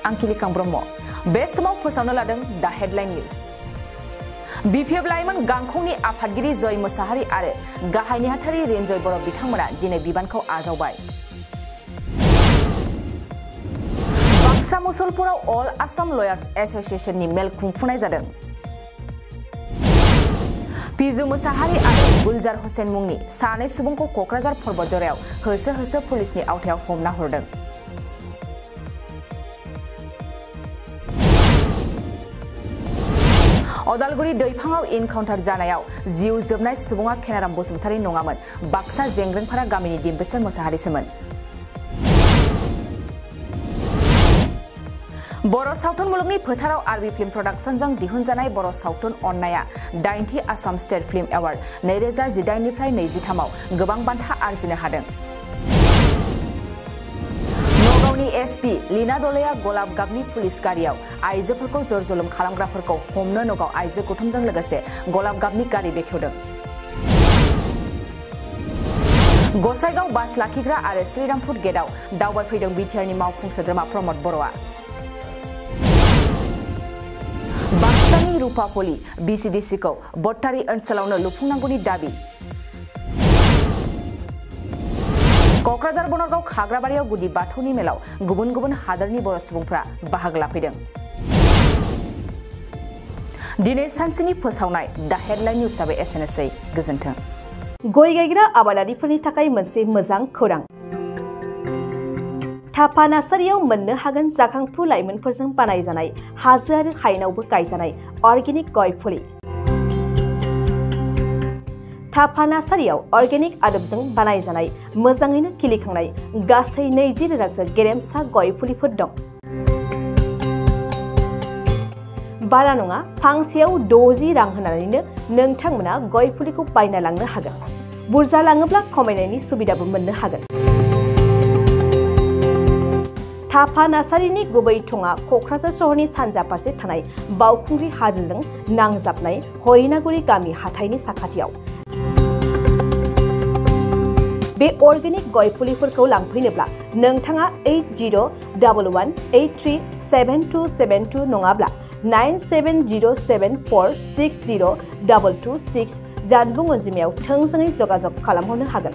आंखिलिकां ब्रह्म बे समाव फोसावनो लादों दा हेडलाइन न्यूज। बिपिएफ लाइमोन गांखंनि आफादगिरि जय मोसाहारि आरो गाहाय नेहाथारि रेन्जय बर' बिथांमोना दिनै बिबानखौ आजावबाय। बाक्सा मुसलपुराव अल आसाम लयार्स एस'सिएशननि मेल खुंफुंनाय जादों। पिजु मोसाहारि आरो गुलजार हुसेन मुंनि सानै सुबुंखौ क'क्राझार पर्बतजरायाव होसो होसो पुलिसनि आवथायाव हमना हरदों। अदालगुरि दैफाङाव इनकाउन्टार जानायाव जिउ जोबनाय सुबुङा खेनाराम बसुमतारी नङामोन, बाक्सा जेंग्रेंफारा गामिनि दिम्बेश्वर मोसाहारिसोमोन। बर' सावथुन मुलुगनि फोथाराव आरबि फिल्म प्रडाक्शनजों दिहुनजानाय बर' सावथुन अन्नाया 8थि आसाम स्टेट फिल्म एवार्ड 2018 निफ्राय 23 आव गोबां बान्था आरजिनो हादों। नगावनि एसपि लीना दलेया गलाब गाबनि पुलिस गारियाव आइजोफोरखौ जर-जलुम खालामग्राफोरखौ हमनो नगाव आइजो गौथुमजों लोगोसे गलाब गाबनि गारि बेखेवदों। गसाइगाव बास लाखिग्रा आरो श्रीरामपुर गेटआव दावबायफैदों बिटिआरनि मावफुं सोद्रोमा प्रमद बर'आ। बाक्सानि रुपापलि बिसिडिसिखौ बट्टारि ओनसोलावनो लुफुंनांगौनि दाबि। क'क्राझार बनरगाव खाग्राबारियाव गुदि बाथौनि मेलाव गुबुन गुबुन हादोरनि बर' सुबुंफ्रा बाहागो लाफैदों। दिनै सानसेनि फोसावनाय दा हेडलाइन निउजआबो एसेनोसै। गोजोन्थों। गय गायग्रा आबादारिफोरनि थाखाय मोनसे मोजां खौरां। थापा नार्सारियाव मोननो हागोन जाखांफु लाइमोनफोरजों बानायजानाय हाजो आरो हायेनावबो गायजानाय अर्गेनिक गय फुलि। थापा नार्सारियाव अर्गेनिक आदबजों बानायजानाय मोजाङैनो खिलिखांनाय गासै 20,000सो गेरेमसा गय फुलिफोर दं। बारा नङा, फांसेयाव 60 रां होनानैनो नोंथांमोना गय फुलिखौ बायना लांनो हागोन। बुरजा लाङोब्ला खमायनायनि सुबिदाबो मोननो हागोन। थापा नार्सारिनि गुबै थङा क'क्राझार सहरनि सानजा फारसे थानाय बावखुंग्रि हाजोजों नांजाबनाय हरिनागुरि गामि हाथाइनि साखाथियाव। बे अर्गेनिक गय फुलिफोरखौ लांफैनोब्ला नोंथाङा 8011837272 नङाब्ला 9707460226 जानबुं अनजिमायाव थोंजोङै जगाजग खालामहरनो हागोन।